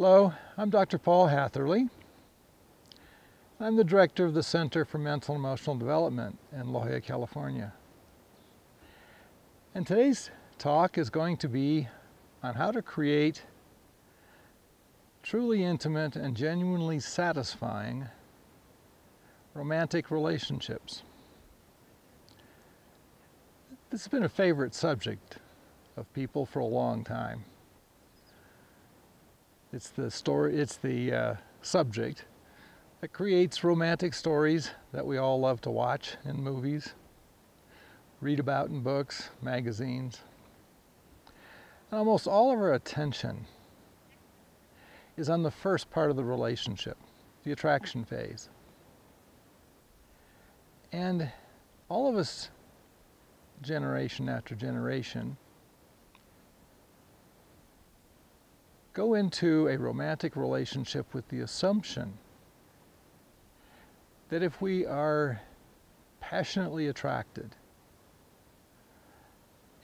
Hello, I'm Dr. Paul Hatherley. I'm the director of the Center for Mental and Emotional Development in La Jolla, California. And today's talk is going to be on how to create truly intimate and genuinely satisfying romantic relationships. This has been a favorite subject of people for a long time. It's the subject that creates romantic stories that we all love to watch in movies, read about in books, magazines. And almost all of our attention is on the first part of the relationship, the attraction phase. And all of us, generation after generation, go into a romantic relationship with the assumption that if we are passionately attracted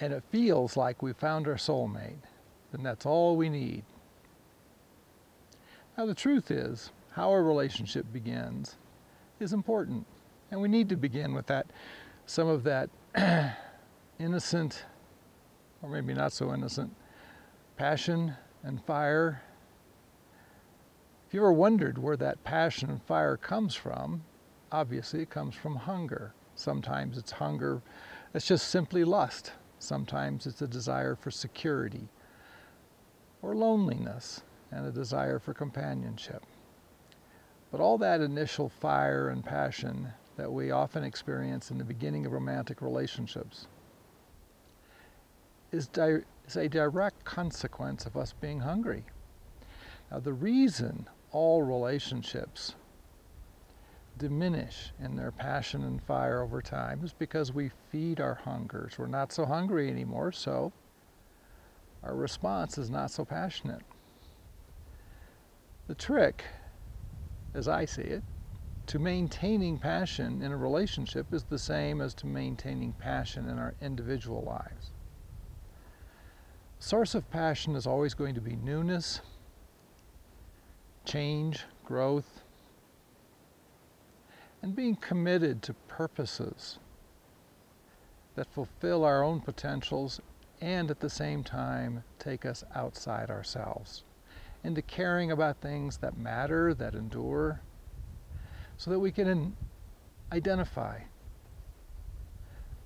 and it feels like we found our soulmate, then that's all we need. Now the truth is, how a relationship begins is important, and we need to begin with some of that innocent, or maybe not so innocent, passion and fire. If you ever wondered where that passion and fire comes from, obviously it comes from hunger. Sometimes it's hunger that's just simply lust. Sometimes it's a desire for security or loneliness and a desire for companionship. But all that initial fire and passion that we often experience in the beginning of romantic relationships is a direct consequence of us being hungry. Now, the reason all relationships diminish in their passion and fire over time is because we feed our hungers. We're not so hungry anymore, so our response is not so passionate. The trick, as I see it, to maintaining passion in a relationship is the same as to maintaining passion in our individual lives. Source of passion is always going to be newness, change, growth, and being committed to purposes that fulfill our own potentials and at the same time take us outside ourselves into caring about things that matter, that endure, so that we can identify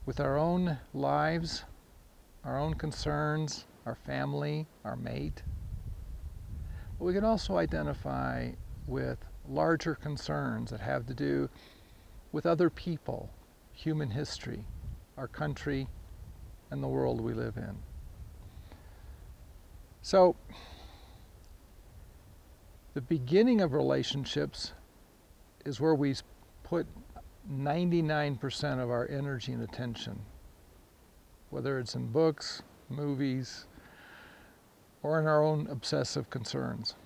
with our own lives, our own concerns, our family, our mate. But we can also identify with larger concerns that have to do with other people, human history, our country, and the world we live in. So, the beginning of relationships is where we put 99% of our energy and attention, whether it's in books, movies, or in our own obsessive concerns.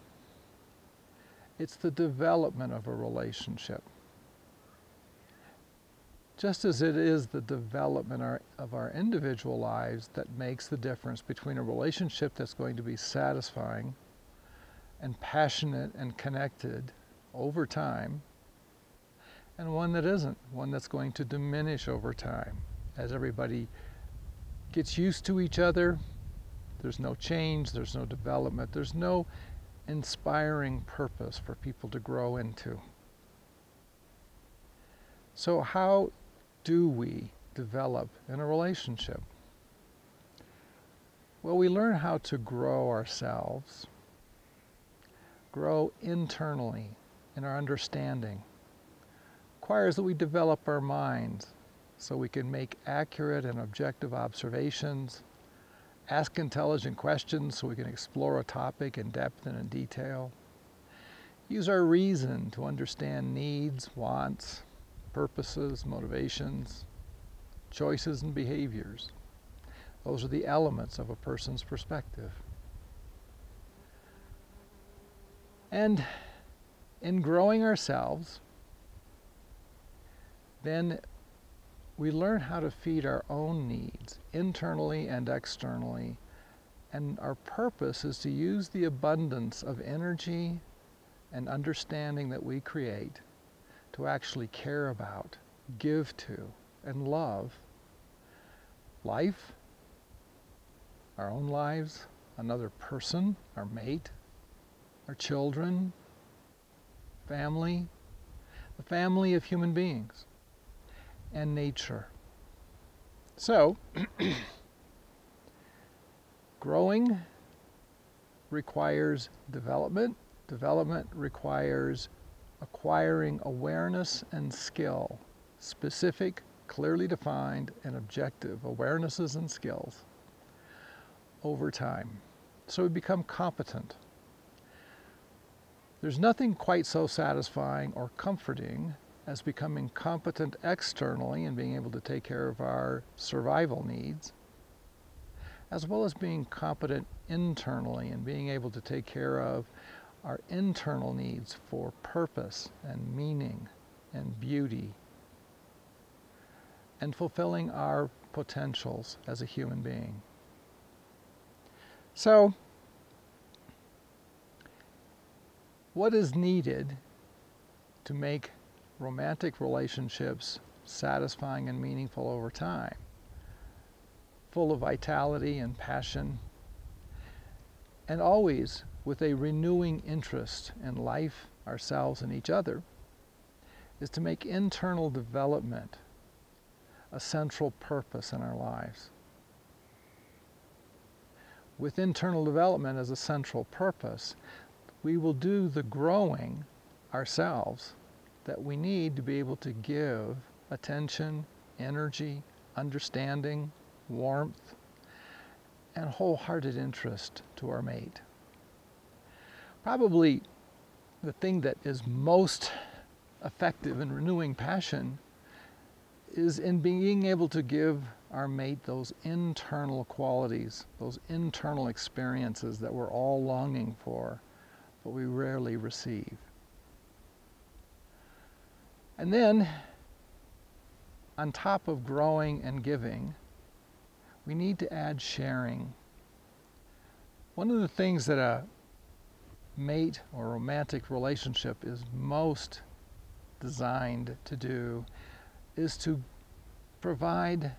It's the development of a relationship. Just as it is the development of our individual lives that makes the difference between a relationship that's going to be satisfying and passionate and connected over time, and one that isn't, one that's going to diminish over time. As everybody gets used to each other, there's no change, there's no development, there's no inspiring purpose for people to grow into. So how do we develop in a relationship? Well, we learn how to grow ourselves, grow internally in our understanding. Requires that we develop our minds so we can make accurate and objective observations, ask intelligent questions so we can explore a topic in depth and in detail, use our reason to understand needs, wants, purposes, motivations, choices, and behaviors. Those are the elements of a person's perspective. And in growing ourselves, then we learn how to feed our own needs, internally and externally, And our purpose is to use the abundance of energy and understanding that we create to actually care about, give to, and love life, our own lives, another person, our mate, our children, family, the family of human beings, and nature. So, growing requires development. Development requires acquiring awareness and skill, specific, clearly defined, and objective awarenesses and skills over time. So we become competent. There's nothing quite so satisfying or comforting as becoming competent externally and being able to take care of our survival needs, as well as being competent internally and being able to take care of our internal needs for purpose and meaning and beauty and fulfilling our potentials as a human being. So, what is needed to make romantic relationships satisfying and meaningful over time, full of vitality and passion, and always with a renewing interest in life, ourselves, and each other, is to make internal development a central purpose in our lives. With internal development as a central purpose, we will do the growing ourselves that we need to be able to give attention, energy, understanding, warmth, and wholehearted interest to our mate. Probably the thing that is most effective in renewing passion is in being able to give our mate those internal qualities, those internal experiences that we're all longing for, but we rarely receive. And then, on top of growing and giving, we need to add sharing. One of the things that a mate or romantic relationship is most designed to do is to provide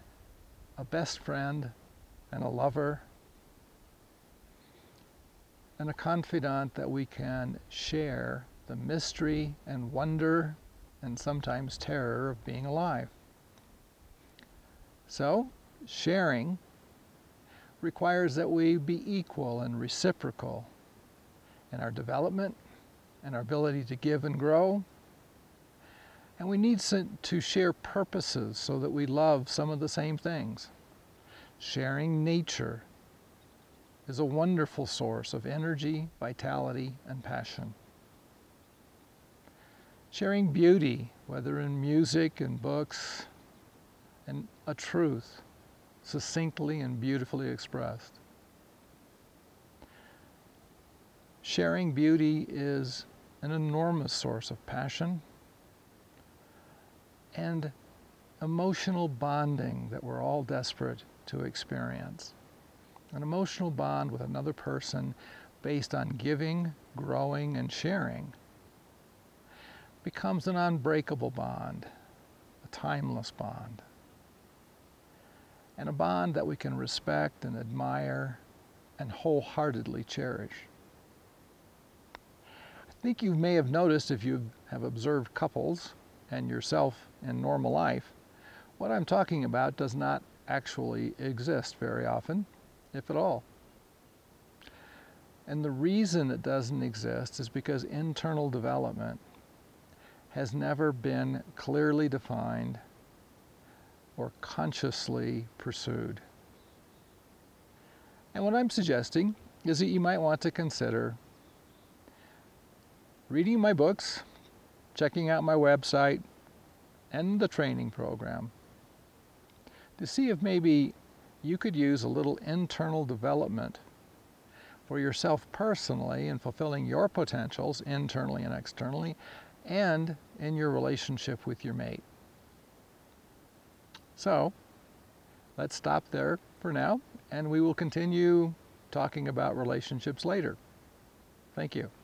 a best friend and a lover and a confidant that we can share the mystery and wonder and sometimes terror of being alive. So, sharing requires that we be equal and reciprocal in our development and our ability to give and grow. And we need to share purposes so that we love some of the same things. Sharing nature is a wonderful source of energy, vitality, and passion. Sharing beauty, whether in music and books, and a truth, succinctly and beautifully expressed. Sharing beauty is an enormous source of passion and emotional bonding that we're all desperate to experience. An emotional bond with another person based on giving, growing, and sharing becomes an unbreakable bond, a timeless bond, and a bond that we can respect and admire and wholeheartedly cherish. I think you may have noticed, if you have observed couples and yourself in normal life, what I'm talking about does not actually exist very often, if at all. And the reason it doesn't exist is because internal development has never been clearly defined or consciously pursued. And what I'm suggesting is that you might want to consider reading my books, checking out my website, and the training program to see if maybe you could use a little internal development for yourself personally in fulfilling your potentials internally and externally, and in your relationship with your mate. So, let's stop there for now, and we will continue talking about relationships later. Thank you.